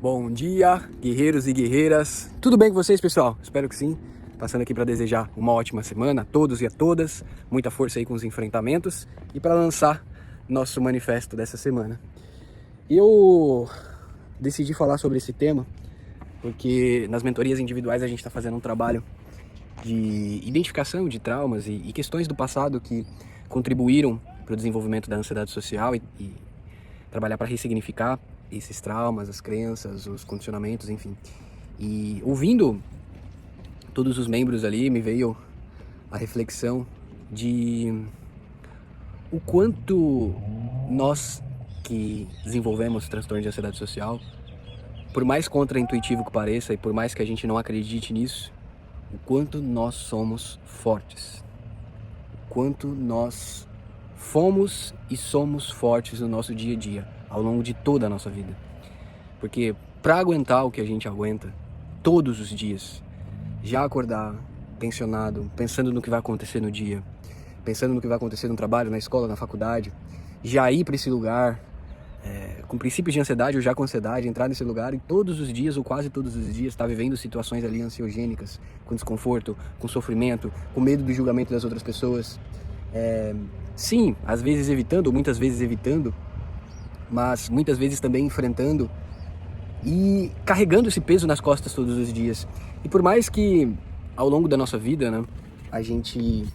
Bom dia, guerreiros e guerreiras. Tudo bem com vocês, pessoal? Espero que sim. Passando aqui para desejar uma ótima semana a todos e a todas. Muita força aí com os enfrentamentos e para lançar nosso manifesto dessa semana. Eu decidi falar sobre esse tema porque nas mentorias individuais a gente está fazendo um trabalho de identificação de traumas e questões do passado que contribuíram para o desenvolvimento da ansiedade social e trabalhar para ressignificar esses traumas, as crenças, os condicionamentos, enfim. E ouvindo todos os membros ali, me veio a reflexão de o quanto nós que desenvolvemos transtorno de ansiedade social, por mais contraintuitivo que pareça e por mais que a gente não acredite nisso, o quanto nós somos fortes, o quanto nós fomos e somos fortes no nosso dia a dia, ao longo de toda a nossa vida. Porque para aguentar o que a gente aguenta todos os dias, já acordar tensionado, pensando no que vai acontecer no dia, pensando no que vai acontecer no trabalho, na escola, na faculdade, já ir para esse lugar com princípios de ansiedade ou já com ansiedade, entrar nesse lugar e todos os dias ou quase todos os dias estar vivendo situações ali ansiogênicas, com desconforto, com sofrimento, com medo do julgamento das outras pessoas. Sim, às vezes evitando, ou muitas vezes evitando, mas muitas vezes também enfrentando e carregando esse peso nas costas todos os dias. E por mais que ao longo da nossa vida, né, a gente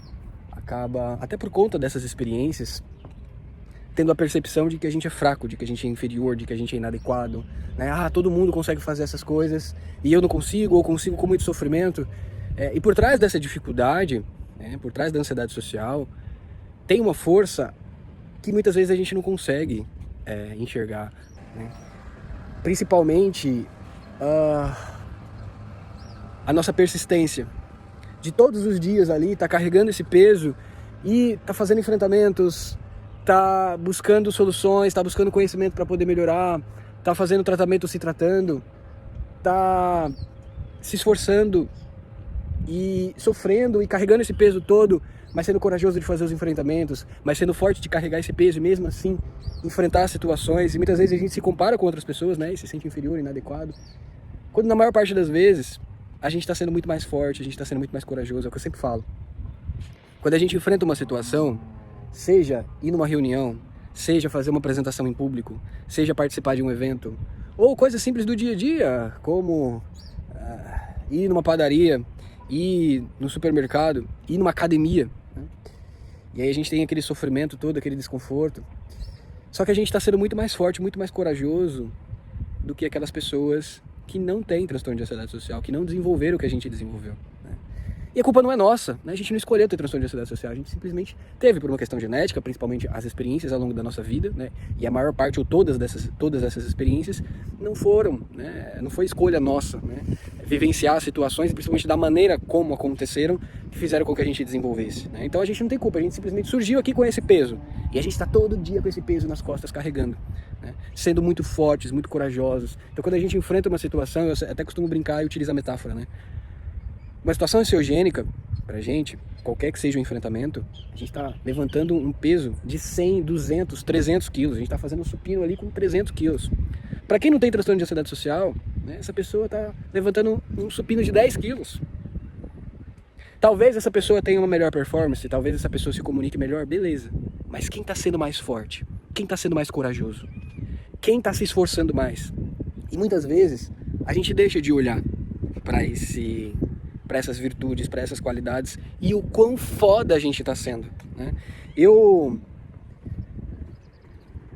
acaba, até por conta dessas experiências, tendo a percepção de que a gente é fraco, de que a gente é inferior, de que a gente é inadequado, né? Todo mundo consegue fazer essas coisas e eu não consigo, ou consigo com muito sofrimento. E por trás dessa dificuldade, né, por trás da ansiedade social, tem uma força que muitas vezes a gente não consegue enxergar, né? Principalmente a nossa persistência de todos os dias ali, tá carregando esse peso e tá fazendo enfrentamentos, tá buscando soluções, tá buscando conhecimento para poder melhorar, tá fazendo tratamento se tratando, tá se esforçando e sofrendo e carregando esse peso todo, mas sendo corajoso de fazer os enfrentamentos, mas sendo forte de carregar esse peso e mesmo assim enfrentar as situações. E muitas vezes a gente se compara com outras pessoas, né, e se sente inferior, inadequado, quando na maior parte das vezes a gente está sendo muito mais forte, a gente está sendo muito mais corajoso. É o que eu sempre falo. Quando a gente enfrenta uma situação, seja ir numa reunião, seja fazer uma apresentação em público, seja participar de um evento, ou coisas simples do dia a dia, como ir numa padaria, ir no supermercado, ir numa academia, né? E aí a gente tem aquele sofrimento todo, aquele desconforto. Só que a gente está sendo muito mais forte, muito mais corajoso do que aquelas pessoas que não têm transtorno de ansiedade social, que não desenvolveram o que a gente desenvolveu, né? E a culpa não é nossa, né? A gente não escolheu ter transtorno de ansiedade social, a gente simplesmente teve por uma questão genética, principalmente as experiências ao longo da nossa vida, né? E a maior parte ou todas essas experiências não foram, né? Não foi escolha nossa, né? Vivenciar situações, principalmente da maneira como aconteceram, que fizeram com que a gente desenvolvesse, né? Então a gente não tem culpa, a gente simplesmente surgiu aqui com esse peso e a gente está todo dia com esse peso nas costas carregando, né? Sendo muito fortes, muito corajosos. Então quando a gente enfrenta uma situação, eu até costumo brincar e utilizar a metáfora, né? Uma situação ansiogênica, pra gente, qualquer que seja o enfrentamento, a gente tá levantando um peso de 100, 200, 300 quilos. A gente tá fazendo um supino ali com 300 quilos. Pra quem não tem transtorno de ansiedade social, né, essa pessoa tá levantando um supino de 10 quilos. Talvez essa pessoa tenha uma melhor performance, talvez essa pessoa se comunique melhor, beleza. Mas quem tá sendo mais forte? Quem tá sendo mais corajoso? Quem tá se esforçando mais? E muitas vezes a gente deixa de olhar para essas virtudes, para essas qualidades e o quão foda a gente tá sendo, né?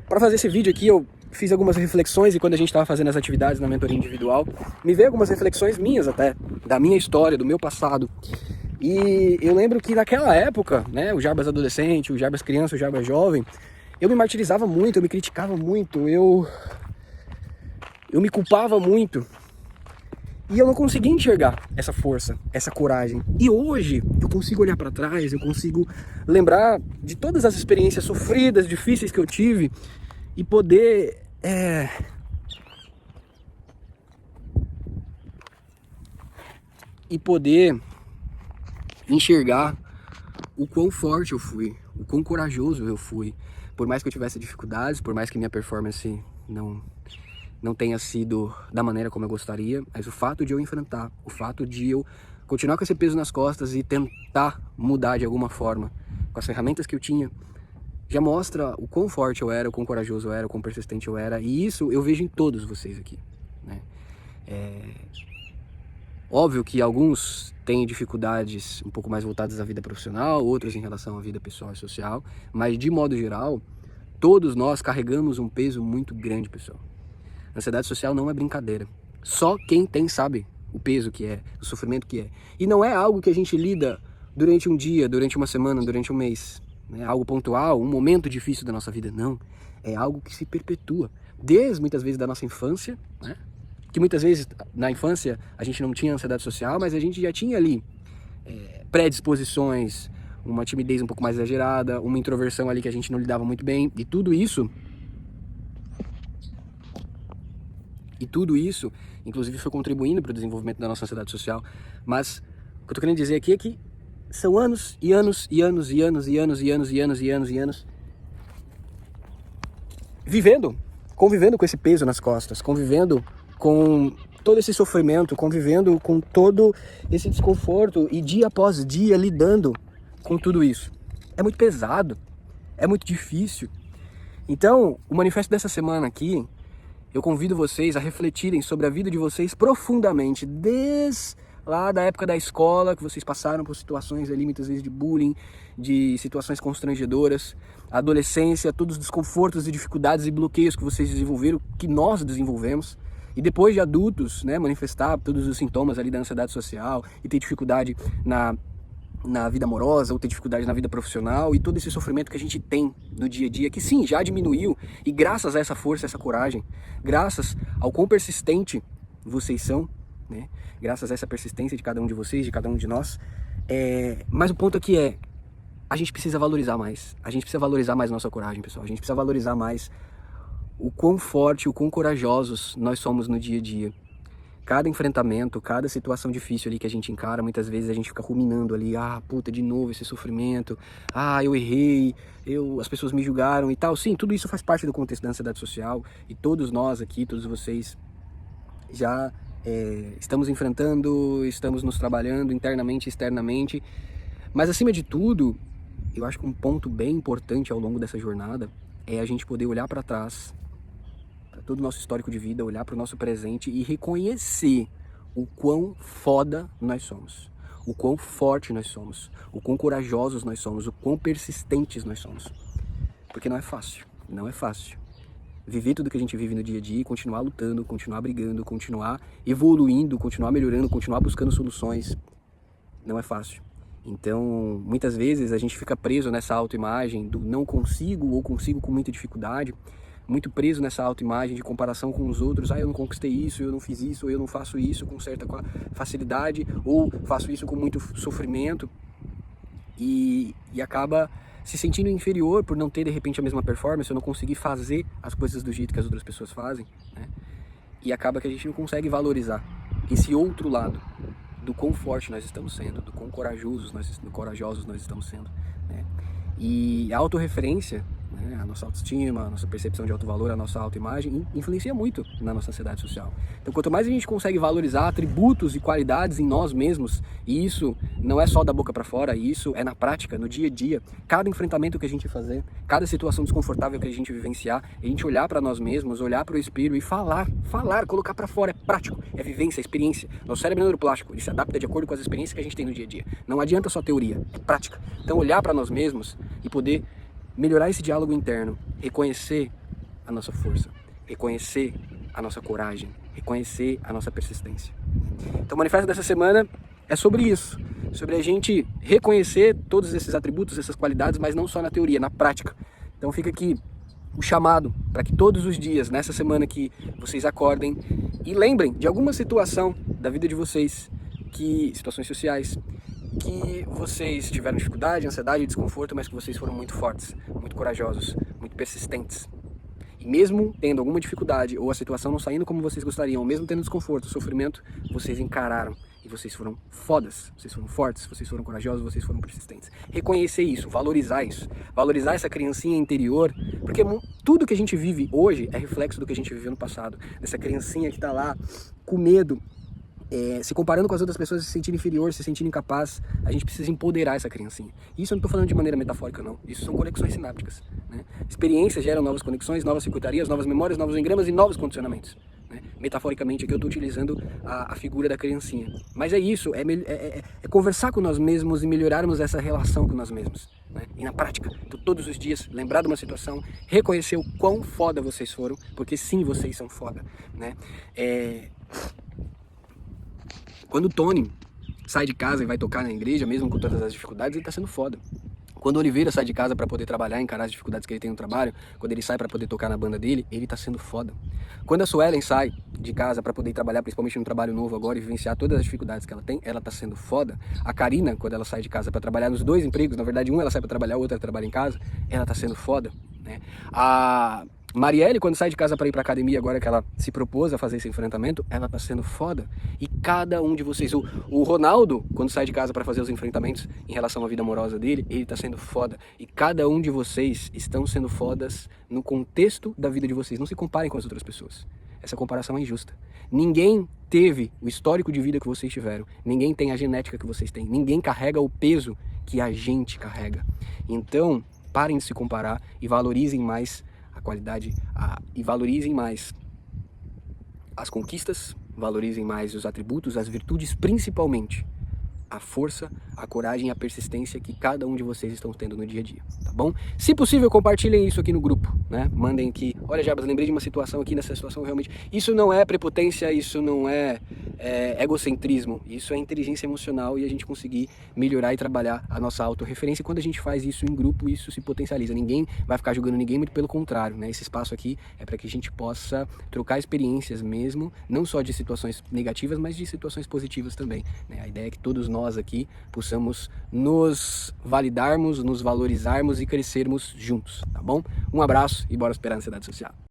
Para fazer esse vídeo aqui, eu fiz algumas reflexões e quando a gente estava fazendo as atividades na mentoria individual, me veio algumas reflexões minhas até, da minha história, do meu passado. E eu lembro que naquela época, né, o Jarbas adolescente, o Jarbas criança, o Jarbas jovem, eu me martirizava muito, eu me criticava muito, eu me culpava muito. E eu não conseguia enxergar essa força, essa coragem. E hoje eu consigo olhar para trás, eu consigo lembrar de todas as experiências sofridas, difíceis que eu tive e poder enxergar o quão forte eu fui, o quão corajoso eu fui. Por mais que eu tivesse dificuldades, por mais que minha performance não tenha sido da maneira como eu gostaria, mas o fato de eu enfrentar, o fato de eu continuar com esse peso nas costas e tentar mudar de alguma forma, com as ferramentas que eu tinha, já mostra o quão forte eu era, o quão corajoso eu era, o quão persistente eu era, e isso eu vejo em todos vocês aqui, né? Óbvio que alguns têm dificuldades um pouco mais voltadas à vida profissional, outros em relação à vida pessoal e social, mas de modo geral, todos nós carregamos um peso muito grande, pessoal. A ansiedade social não é brincadeira. Só quem tem sabe o peso que é, o sofrimento que é. E não é algo que a gente lida durante um dia, durante uma semana, durante um mês. Não é algo pontual, um momento difícil da nossa vida, não. É algo que se perpetua. Desde muitas vezes da nossa infância, né? Que muitas vezes na infância a gente não tinha ansiedade social, mas a gente já tinha ali predisposições, uma timidez um pouco mais exagerada, uma introversão ali que a gente não lidava muito bem, e tudo isso, inclusive, foi contribuindo para o desenvolvimento da nossa ansiedade social. Mas o que eu tô querendo dizer aqui é que são anos e anos e anos e anos e anos e anos e anos e anos e anos convivendo com esse peso nas costas, convivendo com todo esse sofrimento, convivendo com todo esse desconforto e dia após dia lidando com tudo isso. É muito pesado, é muito difícil. Então, o manifesto dessa semana aqui, eu convido vocês a refletirem sobre a vida de vocês profundamente, desde lá da época da escola, que vocês passaram por situações ali, muitas vezes de bullying, de situações constrangedoras, a adolescência, todos os desconfortos e dificuldades e bloqueios que vocês desenvolveram, que nós desenvolvemos, e depois de adultos, né, manifestar todos os sintomas ali da ansiedade social e ter dificuldade na vida amorosa, ou ter dificuldade na vida profissional, e todo esse sofrimento que a gente tem no dia a dia, que sim, já diminuiu, e graças a essa força, essa coragem, graças ao quão persistente vocês são, né? Graças a essa persistência de cada um de vocês, de cada um de nós, mas o ponto aqui é, a gente precisa valorizar mais, nossa coragem, pessoal, a gente precisa valorizar mais o quão forte, o quão corajosos nós somos no dia a dia. Cada enfrentamento, cada situação difícil ali que a gente encara, muitas vezes a gente fica ruminando ali, puta, de novo esse sofrimento, eu errei, as pessoas me julgaram e tal. Sim, tudo isso faz parte do contexto da ansiedade social, e todos nós aqui, todos vocês já estamos enfrentando, estamos nos trabalhando internamente e externamente, mas acima de tudo, eu acho que um ponto bem importante ao longo dessa jornada é a gente poder olhar para trás, para todo o nosso histórico de vida, olhar para o nosso presente e reconhecer o quão foda nós somos, o quão forte nós somos, o quão corajosos nós somos, o quão persistentes nós somos. Porque não é fácil, não é fácil. Viver tudo que a gente vive no dia a dia, continuar lutando, continuar brigando, continuar evoluindo, continuar melhorando, continuar buscando soluções, não é fácil. Então, muitas vezes a gente fica preso nessa autoimagem do não consigo ou consigo com muita dificuldade, muito preso nessa autoimagem de comparação com os outros. Eu não conquistei isso, eu não fiz isso, ou eu não faço isso com certa facilidade, ou faço isso com muito sofrimento, e acaba se sentindo inferior por não ter de repente a mesma performance, ou não conseguir fazer as coisas do jeito que as outras pessoas fazem, né? E acaba que a gente não consegue valorizar esse outro lado do quão forte nós estamos sendo, do quão corajosos nós estamos sendo, né? E a autorreferência, né, a nossa autoestima, a nossa percepção de autovalor, a nossa autoimagem influencia muito na nossa ansiedade social. Então, quanto mais a gente consegue valorizar atributos e qualidades em nós mesmos, e isso não é só da boca para fora, isso é na prática, no dia a dia, cada enfrentamento que a gente fazer, cada situação desconfortável que a gente vivenciar, a gente olhar para nós mesmos, olhar para o espelho e falar, colocar para fora, é prático, é vivência, é experiência. Nosso cérebro é neuroplástico, ele se adapta de acordo com as experiências que a gente tem no dia a dia. Não adianta só teoria, é prática. Então, olhar para nós mesmos e poder melhorar esse diálogo interno, reconhecer a nossa força, reconhecer a nossa coragem, reconhecer a nossa persistência. Então o manifesto dessa semana é sobre isso, sobre a gente reconhecer todos esses atributos, essas qualidades, mas não só na teoria, na prática. Então fica aqui o chamado para que todos os dias, nessa semana que vocês acordem e lembrem de alguma situação da vida de vocês, situações sociais, que vocês tiveram dificuldade, ansiedade e desconforto, mas que vocês foram muito fortes, muito corajosos, muito persistentes. E mesmo tendo alguma dificuldade, ou a situação não saindo como vocês gostariam, ou mesmo tendo desconforto, sofrimento, vocês encararam. E vocês foram fodas, vocês foram fortes, vocês foram corajosos, vocês foram persistentes. Reconhecer isso, valorizar isso. Valorizar essa criancinha interior, porque tudo que a gente vive hoje é reflexo do que a gente viveu no passado. Dessa criancinha que tá lá com medo, se comparando com as outras pessoas, se sentindo inferior, se sentindo incapaz. A gente precisa empoderar essa criancinha. Isso eu não estou falando de maneira metafórica, não. Isso são conexões sinápticas, né? Experiências geram novas conexões, novas circuitarias, novas memórias, novos engramas e novos condicionamentos, né? Metaforicamente aqui eu estou utilizando a figura da criancinha. Mas é isso, é conversar com nós mesmos e melhorarmos essa relação com nós mesmos, né? E na prática, então, todos os dias, lembrar de uma situação, reconhecer o quão foda vocês foram, porque sim, vocês são foda, né? Quando o Tony sai de casa e vai tocar na igreja, mesmo com todas as dificuldades, ele está sendo foda. Quando o Oliveira sai de casa para poder trabalhar, encarar as dificuldades que ele tem no trabalho, quando ele sai para poder tocar na banda dele, ele está sendo foda. Quando a Suelen sai de casa para poder trabalhar, principalmente no trabalho novo agora, e vivenciar todas as dificuldades que ela tem, ela está sendo foda. A Karina, quando ela sai de casa para trabalhar nos dois empregos, na verdade um ela sai para trabalhar, o outro ela trabalha em casa, ela está sendo foda, né? A Marielle, quando sai de casa para ir para academia, agora que ela se propôs a fazer esse enfrentamento, ela tá sendo foda. E cada um de vocês, o Ronaldo, quando sai de casa para fazer os enfrentamentos em relação à vida amorosa dele, ele tá sendo foda. E cada um de vocês estão sendo fodas no contexto da vida de vocês. Não se comparem com as outras pessoas. Essa comparação é injusta. Ninguém teve o histórico de vida que vocês tiveram. Ninguém tem a genética que vocês têm. Ninguém carrega o peso que a gente carrega. Então, parem de se comparar e valorizem mais a qualidade e valorizem mais as conquistas, valorizem mais os atributos, as virtudes, principalmente a força, a coragem e a persistência que cada um de vocês estão tendo no dia a dia, tá bom? Se possível, compartilhem isso aqui no grupo, né? Mandem aqui, olha, Jabas, lembrei de uma situação aqui, nessa situação realmente... Isso não é prepotência, isso não é egocentrismo, isso é inteligência emocional e a gente conseguir melhorar e trabalhar a nossa autorreferência. E quando a gente faz isso em grupo, isso se potencializa. Ninguém vai ficar julgando ninguém, muito pelo contrário, né? Esse espaço aqui é para que a gente possa trocar experiências mesmo, não só de situações negativas, mas de situações positivas também, né? A ideia é que todos nós aqui possamos nos validarmos, nos valorizarmos e crescermos juntos, tá bom? Um abraço e bora superar a ansiedade social.